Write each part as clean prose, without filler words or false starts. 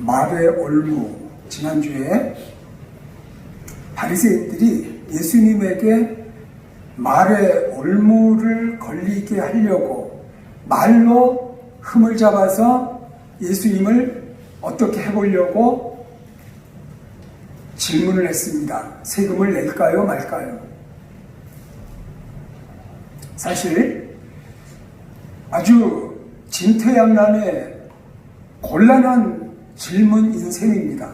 말의 올무, 지난주에 바리새인들이 예수님에게 말의 올무를 걸리게 하려고 말로 흠을 잡아서 예수님을 어떻게 해보려고 질문을 했습니다. 세금을 낼까요, 말까요? 사실 아주 진퇴양난의 곤란한 질문인 셈입니다.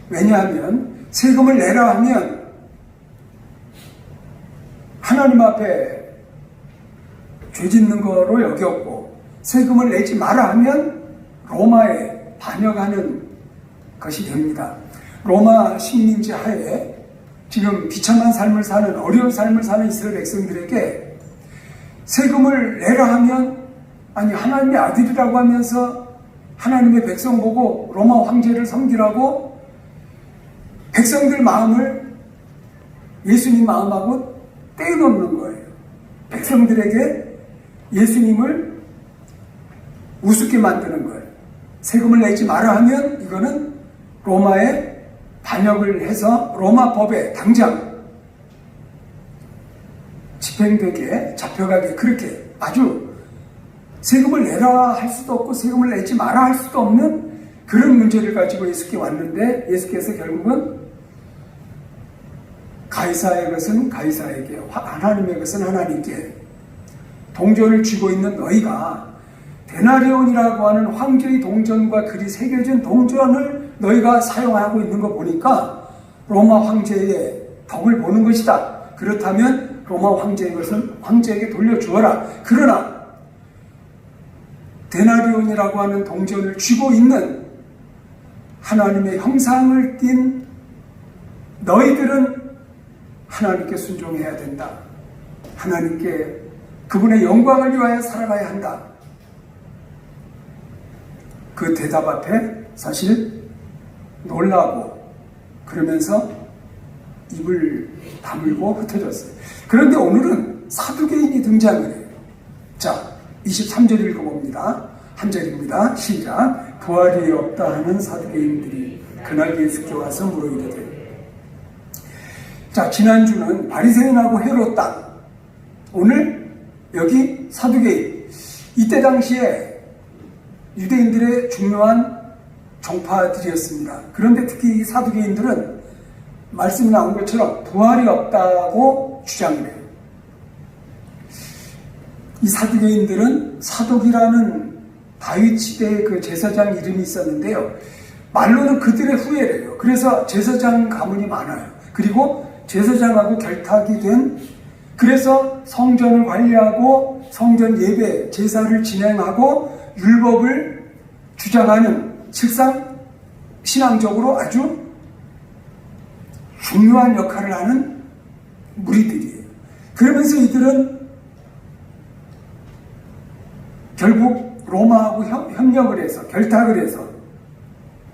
왜냐하면 세금을 내라 하면 하나님 앞에 죄 짓는 거로 여겼고, 세금을 내지 마라 하면 로마에 반역하는 것이 됩니다. 로마 식민지 하에 지금 비참한 삶을 사는, 어려운 삶을 사는 이스라엘 백성들에게 세금을 내라 하면, 아니 하나님의 아들이라고 하면서 하나님의 백성 보고 로마 황제를 섬기라고 백성들 마음을 예수님 마음하고 떼어놓는 거예요. 백성들에게 예수님을 우습게 만드는 거예요. 세금을 내지 마라 하면 이거는 로마에 반역을 해서 로마 법에 당장 집행되게, 잡혀가게, 그렇게 아주 세금을 내라 할 수도 없고 세금을 내지 마라 할 수도 없는 그런 문제를 가지고 예수께 왔는데, 예수께서 결국은 가이사의 것은 가이사에게, 하나님의 것은 하나님께, 동전을 쥐고 있는 너희가 데나리온이라고 하는 황제의 동전과 글이 새겨진 동전을 너희가 사용하고 있는 거 보니까 로마 황제의 덕을 보는 것이다. 그렇다면 로마 황제의 것은 황제에게 돌려주어라. 그러나 데나리온이라고 하는 동전을 쥐고 있는 하나님의 형상을 띤 너희들은 하나님께 순종해야 된다. 하나님께 그분의 영광을 위하여 살아가야 한다. 그 대답 앞에 사실 놀라고 그러면서 입을 다물고 흩어졌어요. 그런데 오늘은 사두개인이 등장을 해요. 자, 23절 읽어봅니다. 한 절입니다. 시작. 부활이 없다 하는 사두개인들이 그날 예수께 와서 물어이르되. 자, 지난주는 바리새인하고 헤롯당, 오늘 여기 사두개인. 이때 당시에 유대인들의 중요한 종파들이었습니다. 그런데 특히 이 사두개인들은 말씀이 나온 것처럼 부활이 없다고 주장을 해요. 이 사두개인들은 사독이라는 다윗 시대의 그 제사장 이름이 있었는데요. 말로는 그들의 후예래요. 그래서 제사장 가문이 많아요. 그리고 제사장하고 결탁이 된, 그래서 성전을 관리하고 성전 예배, 제사를 진행하고 율법을 주장하는, 실상 신앙적으로 아주 중요한 역할을 하는 무리들이에요. 그러면서 이들은 결국 로마하고 협력을 해서, 결탁을 해서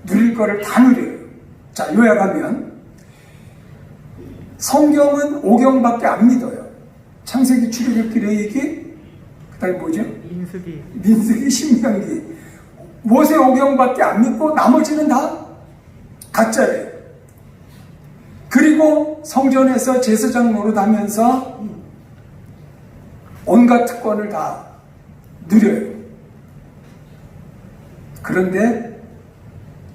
누릴 거를 다 누려요. 자, 요약하면 성경은 5경밖에 안 믿어요. 창세기, 출애굽기, 레위기, 그 다음에 뭐죠? 민수기, 신명기. 모세 5경밖에 안 믿고 나머지는 다 가짜예요. 그리고 성전에서 제사장 노릇하면서 온갖 특권을 다 누려요. 그런데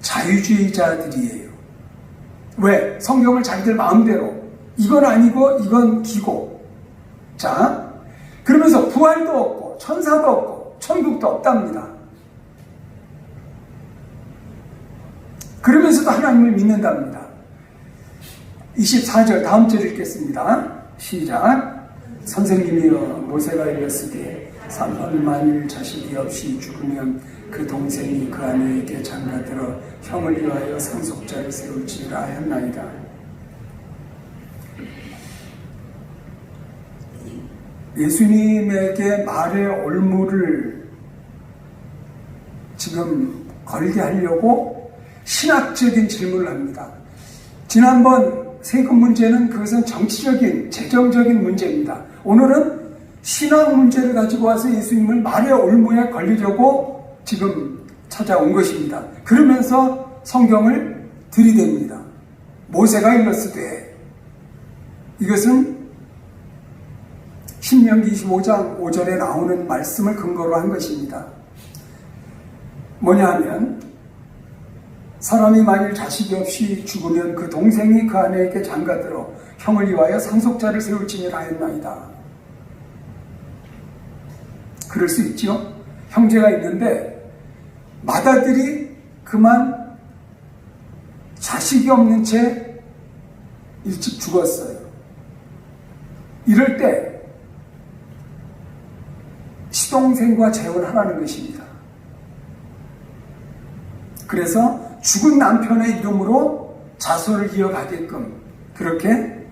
자유주의자들이에요. 왜? 성경을 자기들 마음대로, 이건 아니고 이건 기고. 자, 그러면서 부활도 없고 천사도 없고 천국도 없답니다. 그러면서도 하나님을 믿는답니다. 24절 다음 절 읽겠습니다. 시작. 선생님이여, 모세가 이르렀으되 사람이 만일 자식이 없이 죽으면 그 동생이 그 아내에게 장가들어 형을 위하여 상속자를 세울지라 하였나이다. 예수님에게 말의 올무를 지금 걸게 하려고 신학적인 질문을 합니다. 지난번 세금 문제는 그것은 정치적인, 재정적인 문제입니다. 오늘은 신학 문제를 가지고 와서 예수님을 말의 올무에 걸리려고 지금 찾아온 것입니다. 그러면서 성경을 들이댑니다. 모세가 일렀으되, 이것은 신명기 25장 5절에 나오는 말씀을 근거로 한 것입니다. 뭐냐 하면, 사람이 만일 자식이 없이 죽으면 그 동생이 그 아내에게 장가들어 형을 위하여 상속자를 세울지니라 했나이다. 그럴 수 있죠. 형제가 있는데 맏아들이 그만 자식이 없는 채 일찍 죽었어요. 이럴 때 시동생과 재혼하라는 것입니다. 그래서 죽은 남편의 이름으로 자손을 이어가게끔 그렇게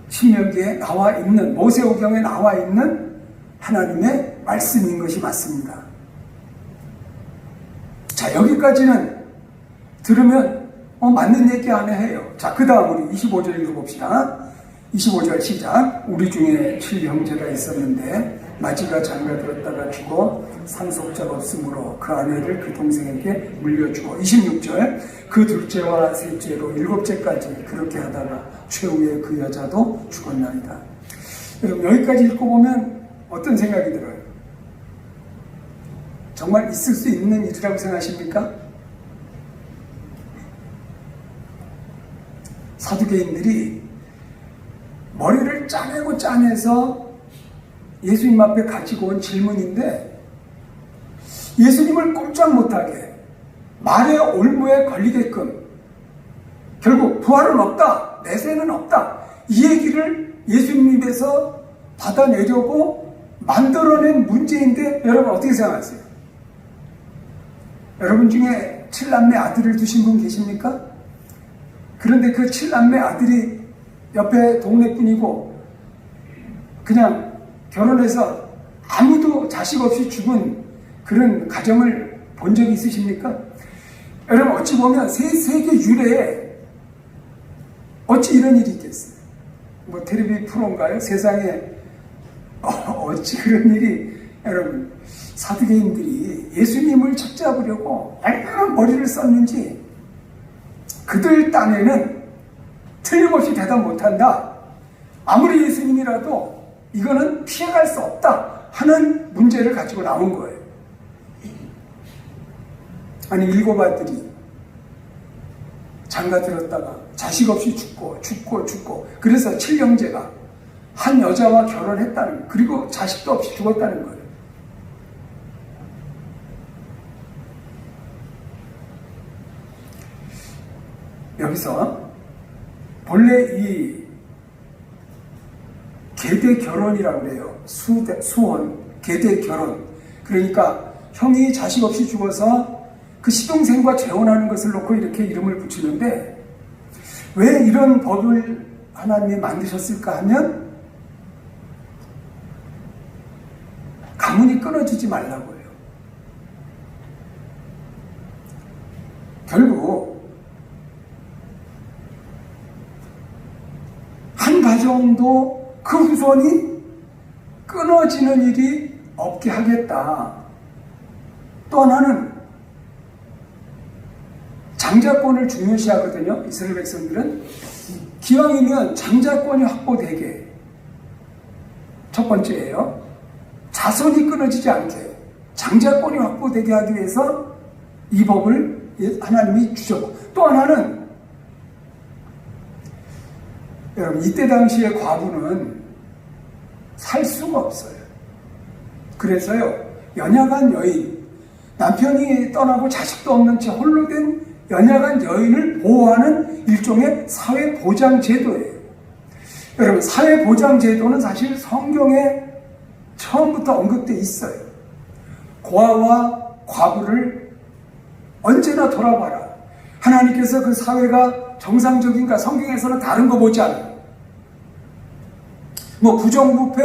신명기에 나와 있는, 모세오경에 나와 있는 하나님의 말씀인 것이 맞습니다. 자, 여기까지는 들으면 맞는 얘기 하나 해요. 자, 그 다음 우리 25절 읽어봅시다. 25절 시작. 우리 중에 7형제가 있었는데 마지가 장가들었다가 죽어 상속자가 없으므로 그 아내를 그 동생에게 물려주고, 26절 그 둘째와 셋째로 7째까지 그렇게 하다가 최후에 그 여자도 죽었나이다. 여러분, 여기까지 읽고보면 어떤 생각이 들어요? 정말 있을 수 있는 일이라고 생각하십니까? 사두개인들이 머리를 짜내고 짜내서 예수님 앞에 가지고 온 질문인데, 예수님을 꼼짝 못하게 말의 올무에 걸리게끔 결국 부활은 없다, 내세는 없다, 이 얘기를 예수님 입에서 받아내려고 만들어낸 문제인데, 여러분 어떻게 생각하세요? 여러분 중에 7남매 아들을 두신 분 계십니까? 그런데 그 7남매 아들이 옆에 동네 분이고 그냥 결혼해서 아무도 자식 없이 죽은 그런 가정을 본 적이 있으십니까? 여러분, 어찌 보면 세계 유래에 어찌 이런 일이 있겠어요? 뭐 텔레비 프로인가요? 세상에 어찌 그런 일이. 여러분, 사두개인들이 예수님을 척잡으려고 얼마나 머리를 썼는지 그들 딴에는 틀림없이 대답 못한다, 아무리 예수님이라도 이거는 피해갈 수 없다 하는 문제를 가지고 나온 거예요. 아니, 7아들이 장가들었다가 자식 없이 죽고 그래서 7형제가 한 여자와 결혼했다는 거예요. 그리고 자식도 없이 죽었다는 거예요. 여기서 본래 이 계대 결혼이라고 해요. 수혼, 계대 결혼. 그러니까 형이 자식 없이 죽어서 그 시동생과 재혼하는 것을 놓고 이렇게 이름을 붙이는데, 왜 이런 법을 하나님이 만드셨을까 하면 가문이 끊어지지 말라고 해요. 결국 한 가정도 그 후손이 끊어지는 일이 없게 하겠다. 또 하나는 장자권을 중요시하거든요. 이스라엘 백성들은 기왕이면 장자권이 확보되게, 첫 번째예요. 자손이 끊어지지 않게 장자권이 확보되게 하기 위해서 이 법을 하나님이 주셨고, 또 하나는 여러분, 이때 당시에 과부는 살 수가 없어요. 그래서요, 연약한 여인, 남편이 떠나고 자식도 없는 채 홀로 된 연약한 여인을 보호하는 일종의 사회보장제도예요. 여러분, 사회보장제도는 사실 성경에 처음부터 언급되어 있어요. 고아와 과부를 언제나 돌아봐라. 하나님께서 그 사회가 정상적인가? 성경에서는 다른 거 보지 않아요. 뭐 부정부패,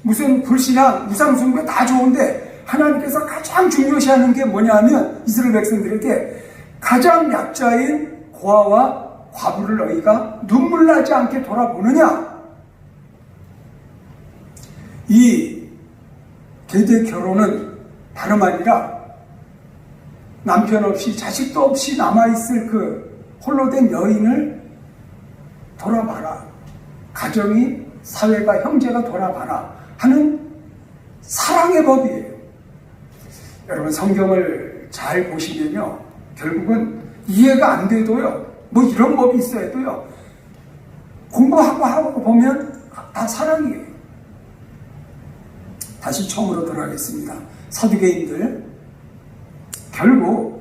무슨 불신앙, 우상숭배 다 좋은데 하나님께서 가장 중요시하는 게 뭐냐면, 이스라엘 백성들에게 가장 약자인 고아와 과부를 너희가 눈물 나지 않게 돌아보느냐? 이 계대 결혼은 다름 아니라 남편 없이 자식도 없이 남아있을 그 홀로 된 여인을 돌아봐라. 가정이, 사회가, 형제가 돌아봐라 하는 사랑의 법이에요. 여러분, 성경을 잘 보시면요, 결국은 이해가 안 돼도요, 뭐 이런 법이 있어야도요, 공부하고 보면 다 사랑이에요. 다시 처음으로 돌아가겠습니다. 사두개인들, 결국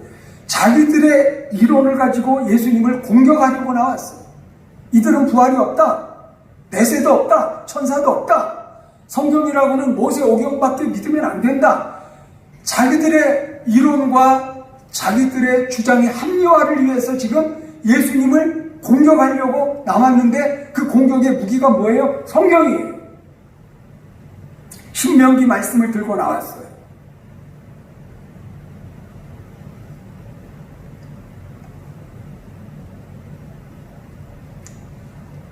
자기들의 이론을 가지고 예수님을 공격하려고 나왔어요. 이들은 부활이 없다, 내세도 없다, 천사도 없다, 성경이라고는 모세 오경밖에 믿으면 안 된다. 자기들의 이론과 자기들의 주장의 합리화를 위해서 지금 예수님을 공격하려고 나왔는데, 그 공격의 무기가 뭐예요? 성경이에요. 신명기 말씀을 들고 나왔어요.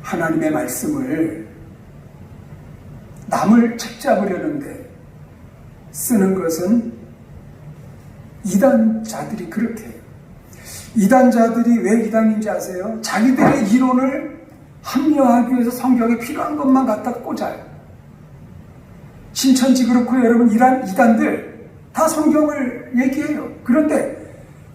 하나님의 말씀을 남을 책잡으려는데 쓰는 것은 이단자들이 그렇게 해요. 이단자들이 왜 이단인지 아세요? 자기들의 이론을 합리화하기 위해서 성경에 필요한 것만 갖다 꽂아요. 신천지 그렇고, 여러분, 이런 이단들 다 성경을 얘기해요. 그런데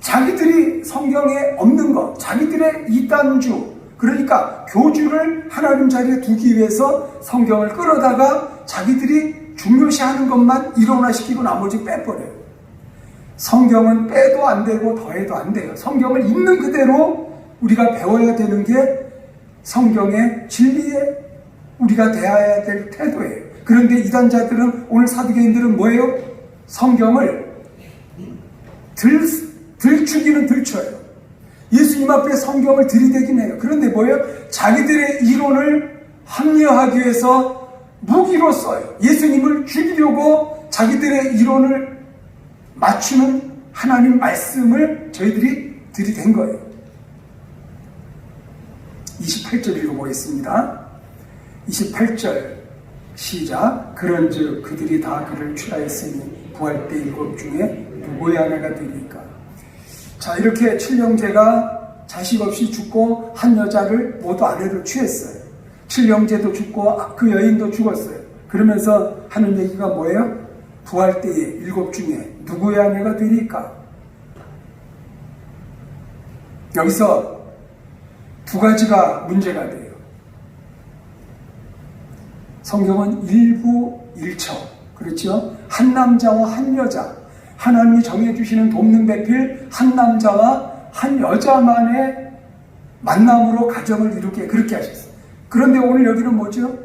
자기들이 성경에 없는 것, 자기들의 이단주, 그러니까 교주를 하나님 자리에 두기 위해서 성경을 끌어다가 자기들이 중요시하는 것만 이론화시키고 나머지 빼버려요. 성경은 빼도 안 되고 더해도 안 돼요. 성경을 있는 그대로 우리가 배워야 되는 게 성경의 진리에 우리가 대해야 될 태도예요. 그런데 이단자들은, 오늘 사두개인들은 뭐예요? 성경을 들추기는 들춰요. 예수님 앞에 성경을 들이대긴 해요. 그런데 뭐예요? 자기들의 이론을 합리화하기 위해서 무기로 써요. 예수님을 죽이려고 자기들의 이론을 맞추는 하나님 말씀을 저희들이 들이댄 거예요. 28절 읽어보겠습니다. 28절 시작. 그런즉 그들이 다 그를 취하였으니 부활 때 일곱 중에 누구의 아내가 되리까? 자, 이렇게 칠형제가 자식 없이 죽고 한 여자를 모두 아내로 취했어요. 칠형제도 죽고 그 여인도 죽었어요. 그러면서 하는 얘기가 뭐예요? 부활 때에 일곱 중에 누구의 아내가 되리까? 여기서 두 가지가 문제가 돼요. 성경은 일부일처, 그렇죠? 한 남자와 한 여자, 하나님이 정해주시는 돕는 배필 한 남자와 한 여자만의 만남으로 가정을 이루게 그렇게 하셨어요. 그런데 오늘 여기는 뭐죠?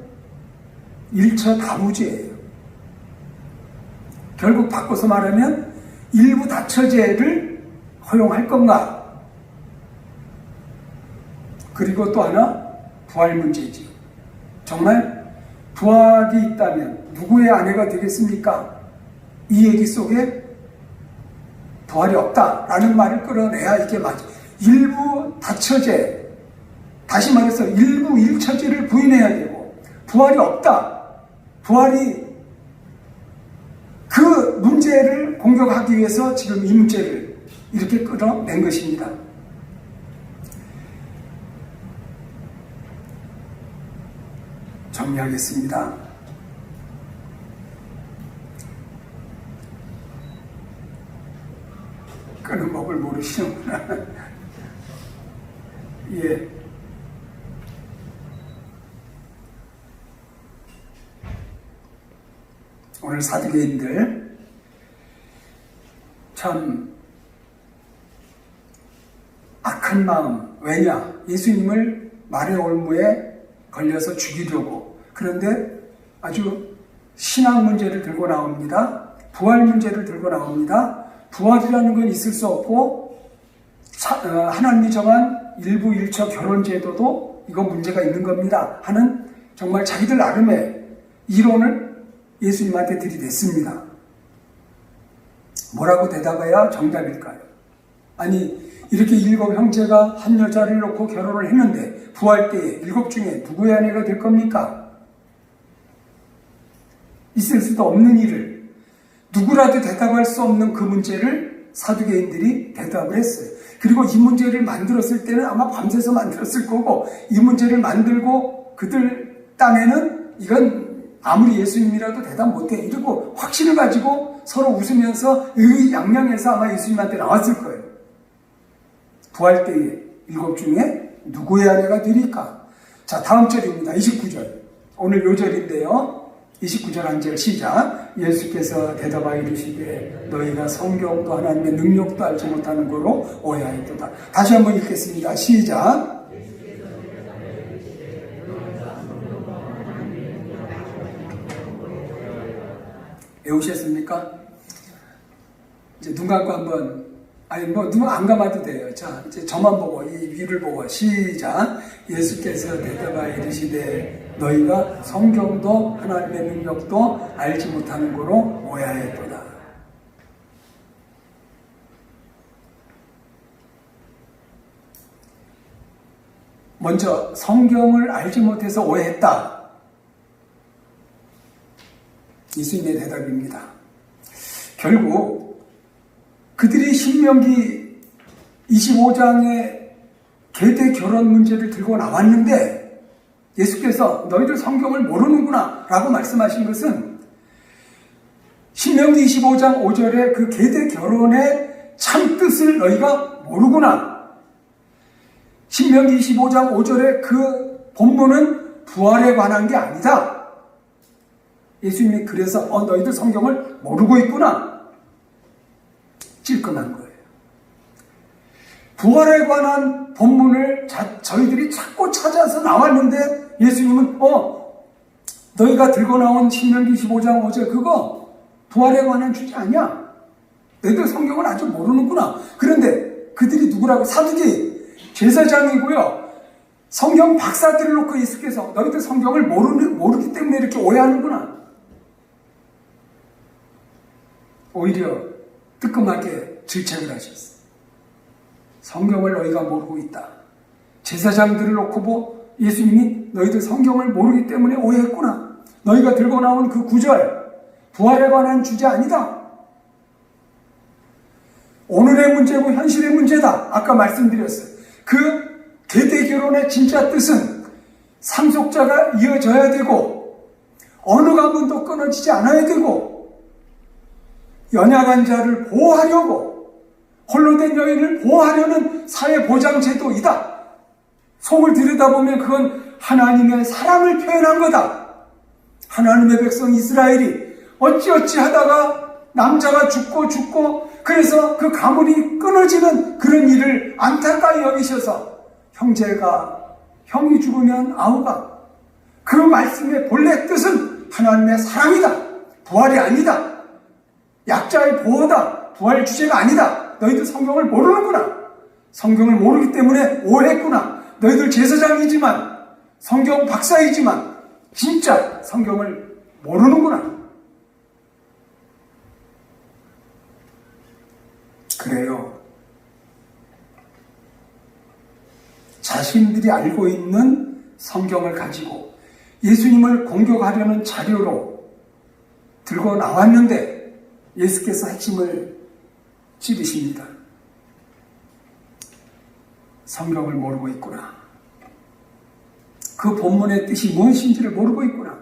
일처 다부제예요. 결국 바꿔서 말하면 일부 다처제를 허용할 건가? 그리고 또 하나, 부활 문제지. 정말 부활이 있다면 누구의 아내가 되겠습니까? 이 얘기 속에 부활이 없다라는 말을 끌어내야 이게 맞아요. 일부 다처제, 다시 말해서 일부 일처제를 부인해야 되고, 부활이 없다, 부활이 그 문제를 공격하기 위해서 지금 이 문제를 이렇게 끌어낸 것입니다. 정리하겠습니다. 끄는 법을 모르시는구나. 예. 오늘 사두개인들 참 악한 마음, 왜냐? 예수님을 말의 올무에 걸려서 죽이려고. 그런데 아주 신앙 문제를 들고 나옵니다. 부활 문제를 들고 나옵니다. 부활이라는 건 있을 수 없고, 하나님이 정한 일부 일처 결혼 제도도 이거 문제가 있는 겁니다 하는 정말 자기들 나름의 이론을 예수님한테 들이댔습니다. 뭐라고 대답해야 정답일까요? 아니, 이렇게 일곱 형제가 한 여자를 놓고 결혼을 했는데 부활 때에 일곱 중에 누구의 아내가 될 겁니까? 있을 수도 없는 일을, 누구라도 대답할 수 없는 그 문제를 사두개인들이 대답을 했어요. 그리고 이 문제를 만들었을 때는 아마 밤새서 만들었을 거고, 이 문제를 만들고 그들 땅에는 이건 아무리 예수님이라도 대답 못해 이러고 확신을 가지고 서로 웃으면서 의양양해서 아마 예수님한테 나왔을 거예요. 부활 때에 7 중에 누구의 아내가 되리까? 자, 다음 절입니다. 29절. 오늘 요 절인데요. 29절 한 절 시작. 예수께서 대답하여 이르시되 너희가 성경도 하나님의 능력도 알지 못하는 거로 오해하였도다. 다시 한번 읽겠습니다. 시작. 외우셨습니까? 이제 눈 감고 한번, 아니 뭐 눈 안 감아도 돼요. 자, 이제 저만 보고 이 위를 보고 시작. 예수께서 대답하여 이르시되 너희가 성경도 하나님의 능력도 알지 못하는 거로 오해하였도다. 먼저 성경을 알지 못해서 오해했다. 예수님의 대답입니다. 결국 그들이 신명기 25장의 계대 결혼 문제를 들고 나왔는데 예수께서 너희들 성경을 모르는구나 라고 말씀하신 것은 신명기 25장 5절의 그 계대 결혼의 참 뜻을 너희가 모르구나. 신명기 25장 5절의 그 본문은 부활에 관한 게 아니다. 예수님이 그래서 너희들 성경을 모르고 있구나. 찔끔한 거예요. 부활에 관한 본문을 저희들이 자꾸 찾아서 나왔는데 예수님은 너희가 들고 나온 신명기 25장 5절 그거 부활에 관한 주제 아니야. 너희들 성경을 아주 모르는구나. 그런데 그들이 누구라고? 사두개 제사장이고요. 성경 박사들을 놓고 예수께서 너희들 성경을 모르기 때문에 이렇게 오해하는구나. 오히려 뜨끔하게 질책을 하셨어요. 성경을 너희가 모르고 있다. 제사장들을 놓고 예수님이 너희들 성경을 모르기 때문에 오해했구나. 너희가 들고 나온 그 9절 부활에 관한 주제 아니다. 오늘의 문제고 현실의 문제다. 아까 말씀드렸어요. 그 계대 결혼의 진짜 뜻은 상속자가 이어져야 되고 어느 가문도 끊어지지 않아야 되고 연약한 자를 보호하려고 홀로 된 여인을 보호하려는 사회보장제도이다. 속을 들여다보면 그건 하나님의 사랑을 표현한 거다. 하나님의 백성 이스라엘이 어찌어찌 하다가 남자가 죽고 그래서 그 가문이 끊어지는 그런 일을 안타까이 여기셔서 형이 죽으면 아우가 그 말씀의 본래 뜻은 하나님의 사랑이다. 부활이 아니다. 약자의 보호다. 부활 주제가 아니다. 너희들 성경을 모르는구나. 성경을 모르기 때문에 오해했구나. 너희들 제사장이지만 성경 박사이지만 진짜 성경을 모르는구나. 그래요. 자신들이 알고 있는 성경을 가지고 예수님을 공격하려는 자료로 들고 나왔는데 예수께서 핵심을 찌르십니다. 성경을 모르고 있구나. 그 본문의 뜻이 무엇인지를 모르고 있구나.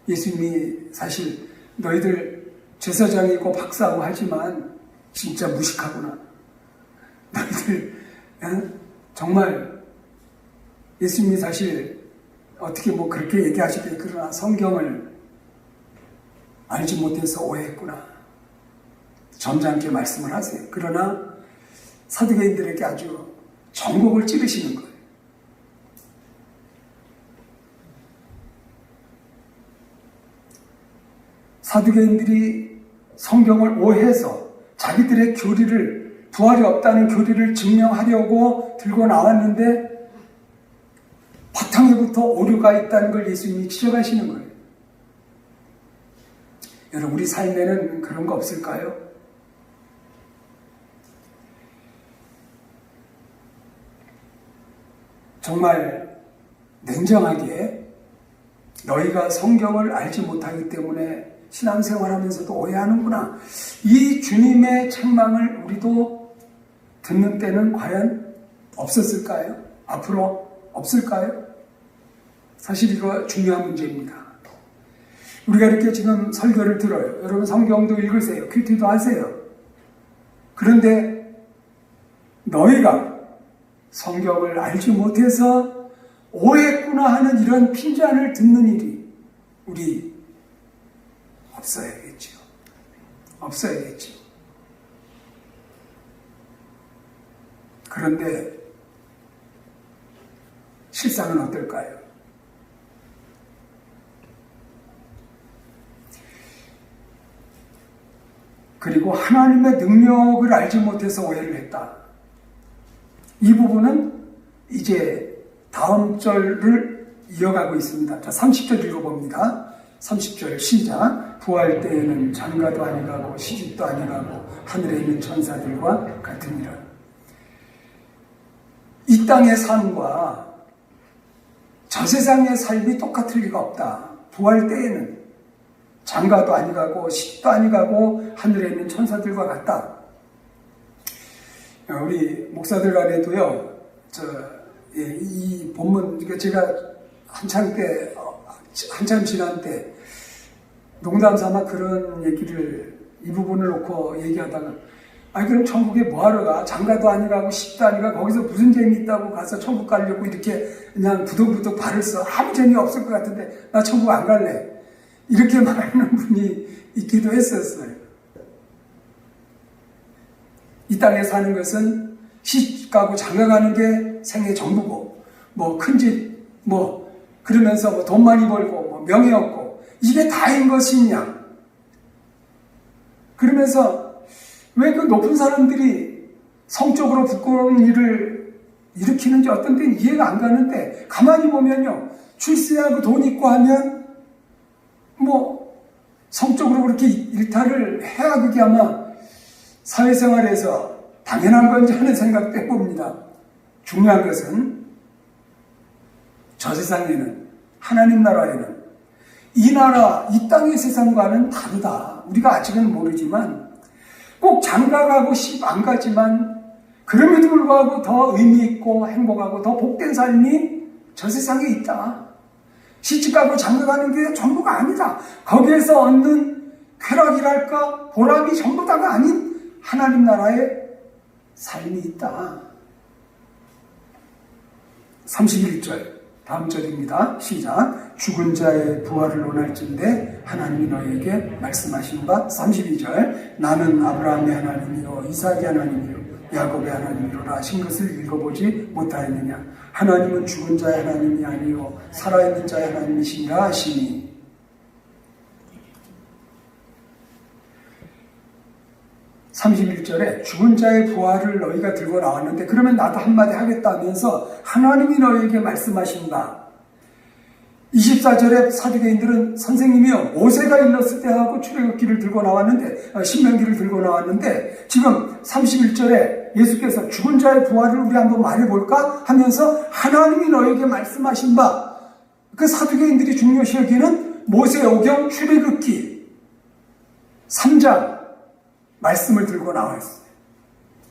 예수님이 사실 너희들 제사장이고 박사고 하지만 진짜 무식하구나. 너희들 정말 예수님이 사실 어떻게 그렇게 얘기하시겠 그러나 성경을 알지 못해서 오해했구나. 점잖게 말씀을 하세요. 그러나 사두개인들에게 아주 전곡을 찌르시는 거예요. 사두개인들이 성경을 오해해서 자기들의 부활이 없다는 교리를 증명하려고 들고 나왔는데 바탕에부터 오류가 있다는 걸 예수님이 지적하시는 거예요. 여러분, 우리 삶에는 그런 거 없을까요? 정말 냉정하게 너희가 성경을 알지 못하기 때문에 신앙생활하면서도 오해하는구나. 이 주님의 책망을 우리도 듣는 때는 과연 없었을까요? 앞으로 없을까요? 사실 이거 중요한 문제입니다. 우리가 이렇게 지금 설교를 들어요. 여러분 성경도 읽으세요. 큐티도 하세요. 그런데 너희가 성경을 알지 못해서 오해했구나 하는 이런 핀잔을 듣는 일이 우리 없어야겠죠. 없어야겠죠. 그런데 실상은 어떨까요? 그리고 하나님의 능력을 알지 못해서 오해를 했다. 이 부분은 이제 다음 절을 이어가고 있습니다. 자, 30절 읽어봅니다. 30절 시작. 부활 때에는 장가도 아니가고 시집도 아니가고 하늘에 있는 천사들과 같으니라. 이 땅의 삶과 저 세상의 삶이 똑같을 리가 없다. 부활 때에는 장가도 아니가고 시집도 아니가고 하늘에 있는 천사들과 같다. 우리 목사들 간에도요, 이 본문, 제가 한참 지난 때, 농담 삼아 그런 얘기를, 이 부분을 놓고 얘기하다가, 그럼 천국에 뭐하러 가? 장가도 아니가고 시집도 아니가 거기서 무슨 재미있다고 가서 천국 가려고 이렇게 그냥 부득부득 발을 써. 아무 재미없을 것 같은데, 나 천국 안 갈래. 이렇게 말하는 분이 있기도 했었어요. 이 땅에 사는 것은 시집 가고 장가 가는 게 생애 전부고, 큰 집, 그러면서 돈 많이 벌고, 명예 얻고, 이게 다인 것이냐. 그러면서 왜 그 높은 사람들이 성적으로 부끄러운 일을 일으키는지 어떤 때는 이해가 안 가는데, 가만히 보면요, 출세하고 돈 있고 하면, 성적으로 그렇게 일탈을 해야 그게 아마 사회생활에서 당연한 건지 하는 생각도 해봅니다. 중요한 것은 저 세상에는, 하나님 나라에는 이 나라, 이 땅의 세상과는 다르다. 우리가 아직은 모르지만 꼭 장가가고 시집 안 가지만 그럼에도 불구하고 더 의미 있고 행복하고 더 복된 삶이 저 세상에 있다. 시집가고 장가가는 게 전부가 아니다. 거기에서 얻는 쾌락이랄까 보람이 전부 다가 아닌 하나님 나라의 삶이 있다. 31절 다음 절입니다. 시작. 죽은 자의 부활을 논할진대 하나님이 너희에게 말씀하신 바. 32절 나는 아브라함의 하나님이요 이삭의 하나님이요 야곱의 하나님이로라 하신 것을 읽어보지 못하였느냐. 하나님은 죽은 자의 하나님이 아니요 살아있는 자의 하나님이시니라 하시니. (31절에) 죽은 자의 부활을 너희가 들고 나왔는데 그러면 나도 한마디 하겠다 하면서 하나님이 너희에게 말씀하신다. 24절에 사두개인들은 선생님이요 모세가 일렀을 때 하고 출애굽기를 들고 나왔는데 신명기를 들고 나왔는데 지금 31절에 예수께서 죽은 자의 부활을 우리 한번 말해볼까 하면서 하나님이 너희에게 말씀하신 바. 그 사두개인들이 중요시 여기는 모세오경 출애굽기 3장 말씀을 들고 나왔어요.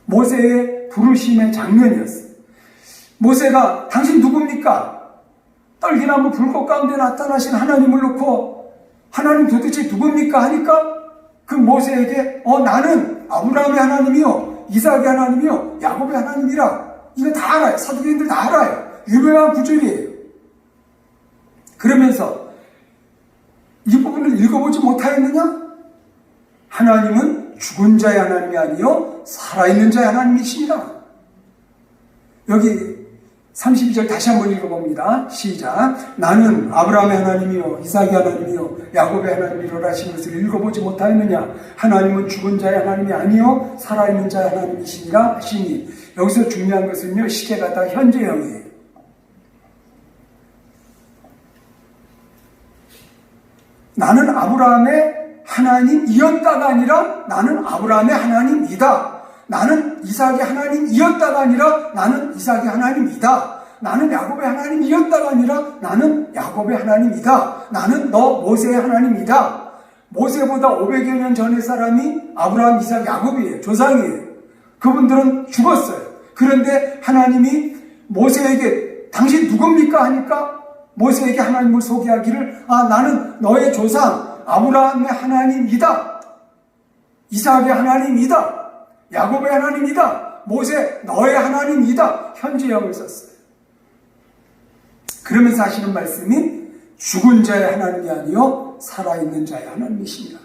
모세의 부르심의 장면이었어요. 모세가 당신 누굽니까? 떨기나무 불꽃 가운데 나타나신 하나님을 놓고 하나님 도대체 누굽니까? 하니까 그 모세에게 나는 아브라함의 하나님이요 이삭의 하나님이요 야곱의 하나님이라. 이거 다 알아요. 사두개인들 다 알아요. 유명한 구절이에요. 그러면서 이 부분을 읽어보지 못하였느냐? 하나님은 죽은 자의 하나님이 아니요 살아있는 자의 하나님이십니다. 여기 32절 다시 한번 읽어봅니다. 시작. 나는 아브라함의 하나님이요 이삭의 하나님이요 야곱의 하나님이로라 하신 것을 읽어보지 못하였느냐. 하나님은 죽은 자의 하나님이 아니요 살아있는 자의 하나님이시니라 하시니. 여기서 중요한 것은요 시제가 다 현재형이에요. 나는 아브라함의 하나님이었다가 아니라 나는 아브라함의 하나님이다. 나는 이삭의 하나님이었다가 아니라 나는 이삭의 하나님이다. 나는 야곱의 하나님이었다가 아니라 나는 야곱의 하나님이다. 나는 너 모세의 하나님이다. 모세보다 500여 년 전의 사람이 아브라함, 이삭, 야곱이에요. 조상이에요. 그분들은 죽었어요. 그런데 하나님이 모세에게 당신 누굽니까? 하니까 모세에게 하나님을 소개하기를 나는 너의 조상 아브라함의 하나님이다. 이삭의 하나님이다. 야곱의 하나님이다. 모세 너의 하나님이다. 현재형을 썼어요. 그러면서 하시는 말씀이 죽은 자의 하나님이 아니요 살아있는 자의 하나님이십니다.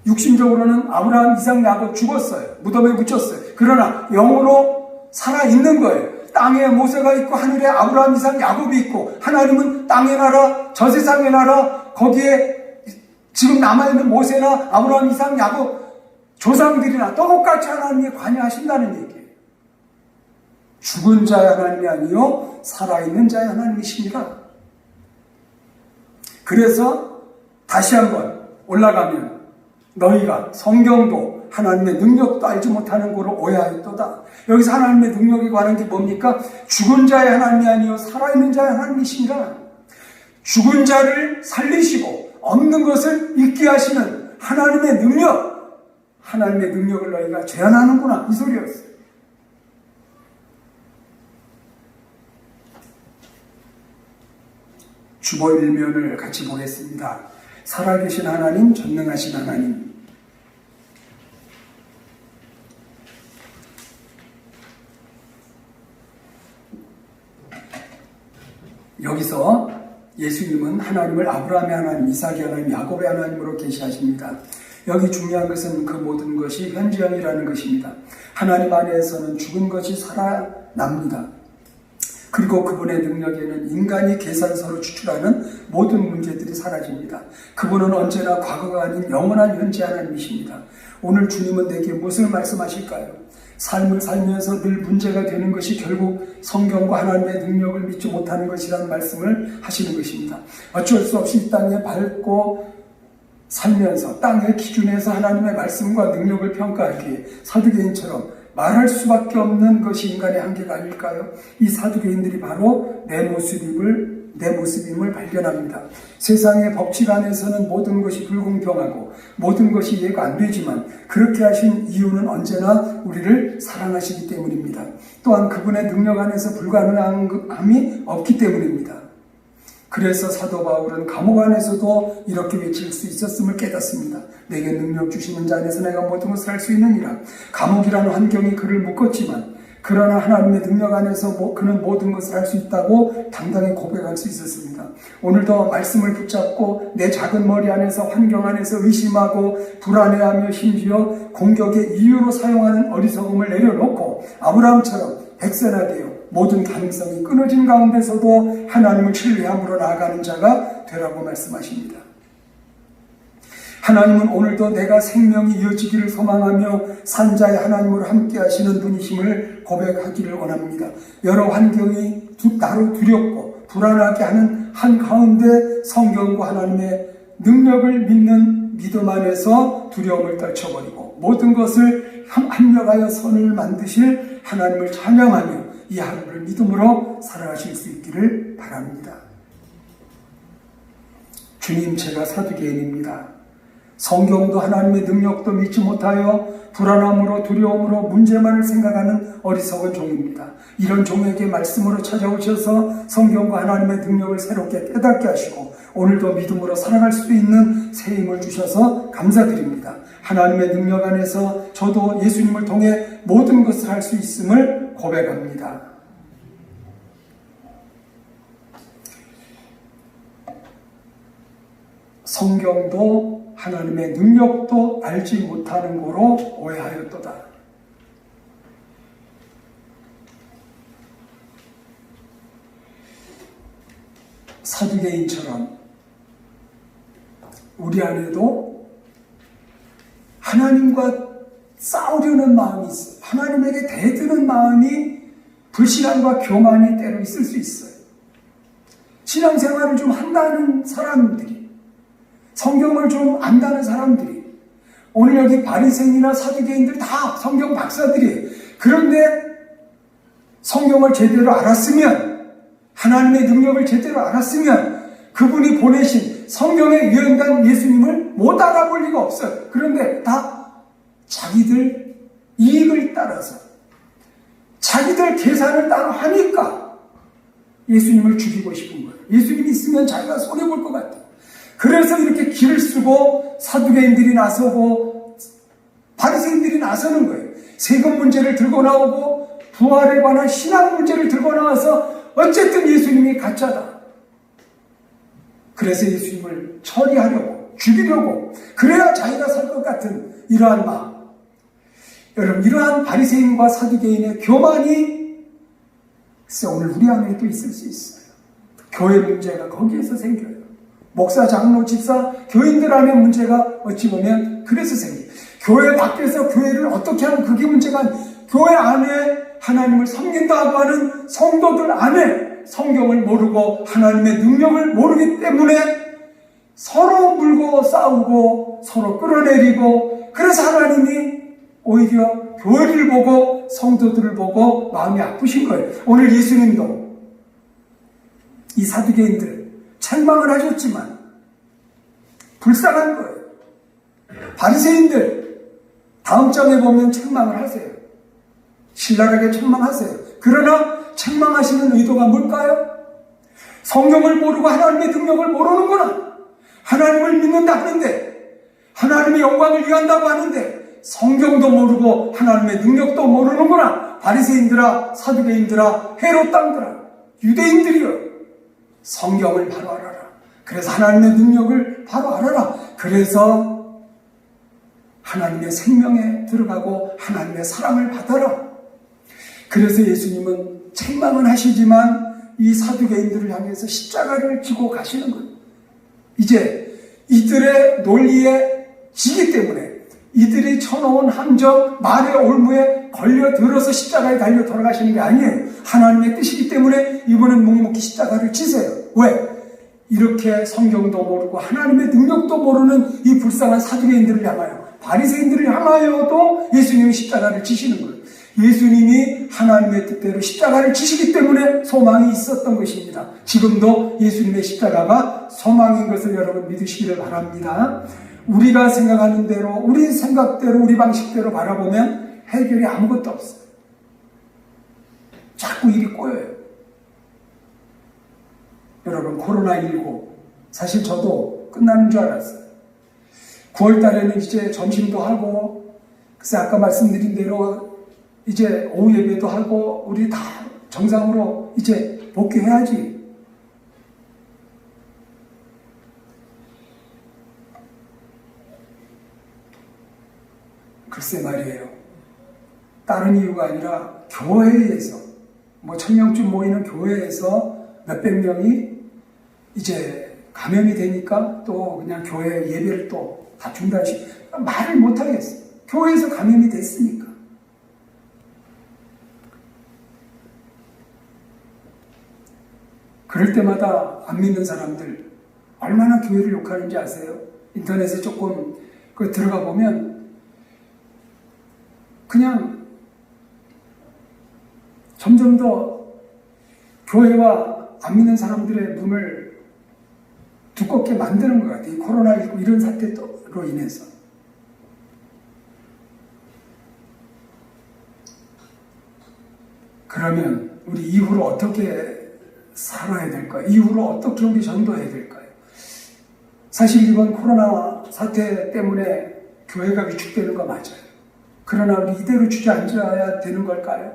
육신적으로는 아브라함, 이삭, 야곱 죽었어요. 무덤에 묻혔어요. 그러나 영으로 살아있는 거예요. 땅에 모세가 있고 하늘에 아브라함, 이삭, 야곱이 있고 하나님은 땅의 나라, 저 세상의 나라 거기에 지금 남아있는 모세나 아브라함, 이삭, 야곱 조상들이나 똑같이 하나님이 관여하신다는 얘기예요. 죽은 자의 하나님이 아니요 살아있는 자의 하나님이십니다. 그래서 다시 한번 올라가면 너희가 성경도 하나님의 능력도 알지 못하는 거로 오해하였도다. 여기서 하나님의 능력에 관한 게 뭡니까? 죽은 자의 하나님이 아니요 살아있는 자의 하나님이십니다. 죽은 자를 살리시고 없는 것을 있게 하시는 하나님의 능력, 하나님의 능력을 너희가 제한하는구나 이 소리였어요. 주보 1면을 같이 보겠습니다. 살아계신 하나님, 전능하신 하나님. 여기서 예수님은 하나님을 아브라함의 하나님, 이삭의 하나님, 야곱의 하나님으로 계시하십니다. 여기 중요한 것은 그 모든 것이 현재형이라는 것입니다. 하나님 안에서는 죽은 것이 살아납니다. 그리고 그분의 능력에는 인간이 계산서로 추출하는 모든 문제들이 사라집니다. 그분은 언제나 과거가 아닌 영원한 현재 하나님이십니다. 오늘 주님은 내게 무엇을 말씀하실까요? 삶을 살면서 늘 문제가 되는 것이 결국 성경과 하나님의 능력을 믿지 못하는 것이라는 말씀을 하시는 것입니다. 어쩔 수 없이 이 땅에 밟고 살면서 땅의 기준에서 하나님의 말씀과 능력을 평가하기에 사두개인처럼 말할 수밖에 없는 것이 인간의 한계가 아닐까요? 이 사두개인들이 바로 내 모습임을 발견합니다. 세상의 법칙 안에서는 모든 것이 불공평하고 모든 것이 이해가 안 되지만 그렇게 하신 이유는 언제나 우리를 사랑하시기 때문입니다. 또한 그분의 능력 안에서 불가능함이 없기 때문입니다. 그래서 사도 바울은 감옥 안에서도 이렇게 외칠 수 있었음을 깨닫습니다. 내게 능력 주시는 자 안에서 내가 모든 것을 할 수 있느니라. 감옥이라는 환경이 그를 묶었지만 그러나 하나님의 능력 안에서 그는 모든 것을 할 수 있다고 당당히 고백할 수 있었습니다. 오늘도 말씀을 붙잡고 내 작은 머리 안에서 환경 안에서 의심하고 불안해하며 심지어 공격의 이유로 사용하는 어리석음을 내려놓고 아브라함처럼 백선하되어 모든 가능성이 끊어진 가운데서도 하나님을 신뢰함으로 나아가는 자가 되라고 말씀하십니다. 하나님은 오늘도 내가 생명이 이어지기를 소망하며 산자의 하나님으로 함께 하시는 분이심을 고백하기를 원합니다. 여러 환경이 나로 두렵고 불안하게 하는 한가운데 성경과 하나님의 능력을 믿는 믿음 안에서 두려움을 떨쳐버리고 모든 것을 합력하여 선을 만드실 하나님을 찬양하며 이 하루를 믿음으로 살아가실 수 있기를 바랍니다. 주님, 제가 사두개인입니다. 성경도 하나님의 능력도 믿지 못하여 불안함으로 두려움으로 문제만을 생각하는 어리석은 종입니다. 이런 종에게 말씀으로 찾아오셔서 성경과 하나님의 능력을 새롭게 깨닫게 하시고 오늘도 믿음으로 살아갈 수 있는 새 힘을 주셔서 감사드립니다. 하나님의 능력 안에서 저도 예수님을 통해 모든 것을 할 수 있음을 고백합니다. 성경도 하나님의 능력도 알지 못하는 거로 오해하였도다. 사두개인처럼 우리 안에도 하나님과 싸우려는 마음이 있어요. 하나님에게 대드는 마음이 불신앙과 교만이 때로 있을 수 있어요. 신앙생활을 좀 한다는 사람들이, 성경을 좀 안다는 사람들이, 오늘 여기 바리새인이나 사두개인들 다 성경 박사들이에요. 그런데 성경을 제대로 알았으면, 하나님의 능력을 제대로 알았으면 그분이 보내신 성경에 예언된 예수님을 못 알아볼 리가 없어요. 그런데 다 자기들 이익을 따라서 자기들 계산을 따로 하니까 예수님을 죽이고 싶은 거예요. 예수님이 있으면 자기가 손해볼 것 같아요. 그래서 이렇게 길을 쓰고 사두개인들이 나서고 바리새인들이 나서는 거예요. 세금 문제를 들고 나오고 부활에 관한 신앙 문제를 들고 나와서 어쨌든 예수님이 가짜다. 그래서 예수님을 처리하려고 죽이려고 그래야 자기가 살 것 같은 이러한 마음. 여러분 이러한 바리새인과 사두개인의 교만이 오늘 우리 안에도 있을 수 있어요. 교회 문제가 거기에서 생겨요. 목사, 장로, 집사, 교인들 안에 문제가 어찌 보면 그래서 생겨요. 교회 밖에서 교회를 어떻게 하면 그게 문제가 아니에요. 교회 안에 하나님을 섬긴다고 하는 성도들 안에 성경을 모르고 하나님의 능력을 모르기 때문에 서로 물고 싸우고 서로 끌어내리고 그래서 하나님이 오히려 교회를 보고 성도들을 보고 마음이 아프신 거예요. 오늘 예수님도 이 사두개인들 책망을 하셨지만 불쌍한 거예요. 바리새인들 다음 장에 보면 책망을 하세요. 신랄하게 책망하세요. 그러나 책망하시는 의도가 뭘까요? 성경을 모르고 하나님의 능력을 모르는구나. 하나님을 믿는다 하는데 하나님의 영광을 위한다고 하는데 성경도 모르고 하나님의 능력도 모르는구나. 바리새인들아, 사두개인들아, 헤롯 땅들아, 유대인들이여, 성경을 바로 알아라. 그래서 하나님의 능력을 바로 알아라. 그래서 하나님의 생명에 들어가고 하나님의 사랑을 받아라. 그래서 예수님은 책망은 하시지만 이 사두개인들을 향해서 십자가를 지고 가시는 거예요. 이제 이들의 논리에 지기 때문에 이들이 쳐놓은 함정, 말의 올무에 걸려들어서 십자가에 달려 돌아가시는 게 아니에요. 하나님의 뜻이기 때문에 이분은 묵묵히 십자가를 지세요. 왜? 이렇게 성경도 모르고 하나님의 능력도 모르는 이 불쌍한 사두개인들을 향하여, 바리새인들을 향하여도 예수님이 십자가를 지시는 거예요. 예수님이 하나님의 뜻대로 십자가를 지시기 때문에 소망이 있었던 것입니다. 지금도 예수님의 십자가가 소망인 것을 여러분 믿으시기를 바랍니다. 우리가 생각하는 대로, 우리 생각대로, 우리 방식대로 바라보면 해결이 아무것도 없어요. 자꾸 일이 꼬여요. 여러분, 코로나19 사실 저도 끝나는 줄 알았어요. 9월 달에는 이제 점심도 하고, 글쎄 아까 말씀드린 대로 이제 오후 예배도 하고 우리 다 정상으로 이제 복귀해야지. 글쎄 말이에요. 다른 이유가 아니라 교회에서 뭐 1000명쯤 모이는 교회에서 몇백 명이 이제 감염이 되니까 또 그냥 교회 예배를 또 다 중단시 말을 못 하겠어요. 교회에서 감염이 됐으니까. 그럴 때마다 안 믿는 사람들 얼마나 교회를 욕하는지 아세요? 인터넷에 조금 들어가 보면 그냥 점점 더 교회와 안 믿는 사람들의 눈을 두껍게 만드는 것 같아요. 이 코로나19 이런 사태로 인해서. 그러면 우리 이후로 어떻게 살아야 될까요? 이후로 어떻게 우리 전도해야 될까요? 사실 이번 코로나 사태 때문에 교회가 위축되는 거 맞아요. 그러나 우리 이대로 주저앉아야 되는 걸까요?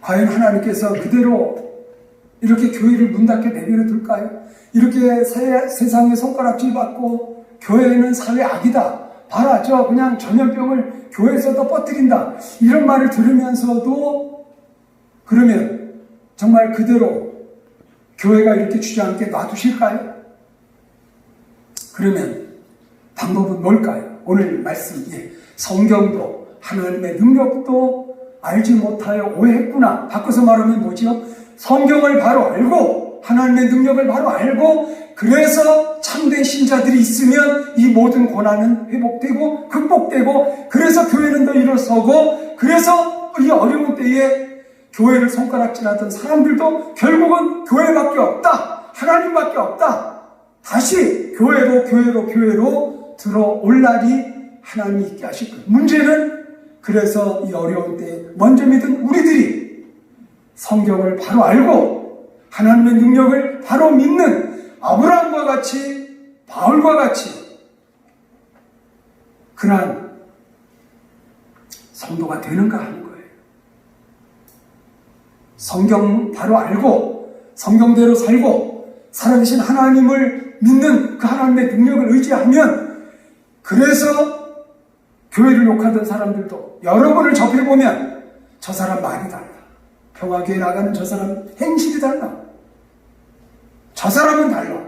과연 하나님께서 그대로 이렇게 교회를 문 닫게 내버려 둘까요? 이렇게 세상에 손가락질 받고 교회는 사회 악이다. 봐라, 저 그냥 전염병을 교회에서도 퍼뜨린다. 이런 말을 들으면서도 그러면 정말 그대로 교회가 이렇게 주저앉게 놔두실까요? 그러면 방법은 뭘까요? 오늘 말씀, 성경도 하나님의 능력도 알지 못하여 오해했구나. 바꿔서 말하면 뭐죠? 성경을 바로 알고 하나님의 능력을 바로 알고 그래서 참된 신자들이 있으면 이 모든 고난은 회복되고 극복되고 그래서 교회는 더 일어서고 그래서 이 어려운 때에 교회를 손가락질하던 사람들도 결국은 교회밖에 없다. 하나님밖에 없다. 다시 교회로 들어올 날이 하나님이 있게 하실 거예요. 문제는 그래서 이 어려운 때에 먼저 믿은 우리들이 성경을 바로 알고 하나님의 능력을 바로 믿는 아브라함과 같이 바울과 같이 그러한 성도가 되는가 하는 거예요. 성경 바로 알고 성경대로 살고 살아계신 하나님을 믿는 그 하나님의 능력을 의지하면, 그래서 교회를 욕하던 사람들도 여러분을 접해보면 저 사람 말이 달라, 평화교회 나가는 저 사람 행실이 달라, 저 사람은 달라,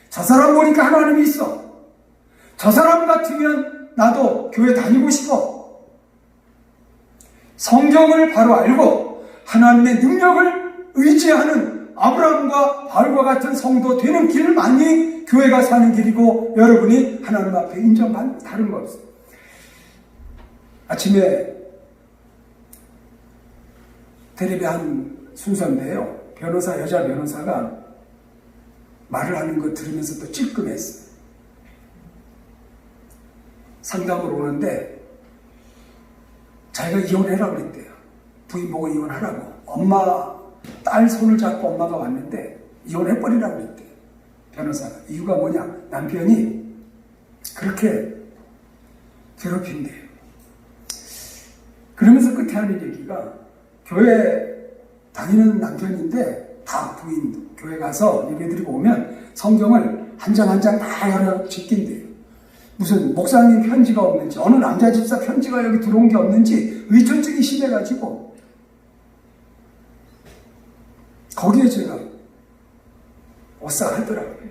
저 사람 보니까 하나님이 있어, 저 사람 같으면 나도 교회 다니고 싶어. 성경을 바로 알고 하나님의 능력을 의지하는 아브라함과 바울과 같은 성도 되는 길만이 교회가 사는 길이고, 여러분이 하나님 앞에 인정받는 다른 거 없어요. 아침에 텔레비 한 순서인데요, 여자 변호사가 말을 하는 거 들으면서 또 찔끔했어요. 상담을 오는데 자기가 이혼해라고 그랬대요. 부인 보고 이혼하라고. 딸 손을 잡고 엄마가 왔는데 이혼해버리라고 그랬대요, 변호사가. 이유가 뭐냐? 남편이 그렇게 괴롭힌대요. 그러면서 끝에 하는 얘기가, 교회 다니는 남편인데 다 부인, 교회 가서 예배드리고 오면 성경을 한 장 한 장 다 열어 제낀대요. 무슨 목사님 편지가 없는지, 어느 남자 집사 편지가 여기 들어온 게 없는지 의존증이 심해가지고, 거기에 제가 오싹하더라고요.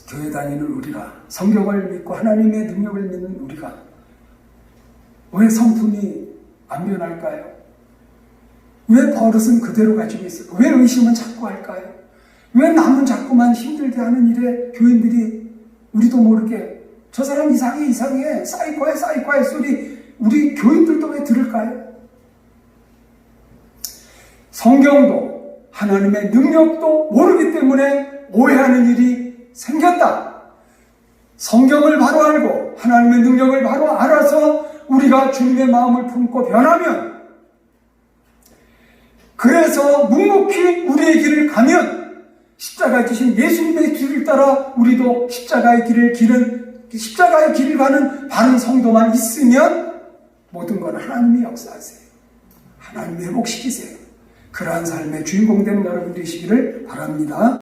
교회 다니는 우리가, 성경을 믿고 하나님의 능력을 믿는 우리가 왜 성품이 안 변할까요? 왜 버릇은 그대로 가지고 있을까요? 왜 의심은 자꾸 할까요? 왜 남은 자꾸만 힘들게 하는 일에 교인들이 우리도 모르게 저 사람 이상해 사이코의 소리 우리 교인들도 왜 들을까요? 성경도 하나님의 능력도 모르기 때문에 오해하는 일이 생겼다. 성경을 바로 알고 하나님의 능력을 바로 알아서 우리가 주님의 마음을 품고 변하면, 그래서 묵묵히 우리의 길을 가면, 십자가에 지신 예수님의 길을 따라 우리도 십자가의 길을 가는 바른 성도만 있으면 모든 건 하나님이 역사하세요. 하나님이 회복시키세요. 그러한 삶의 주인공 되는 여러분 되시기를 바랍니다.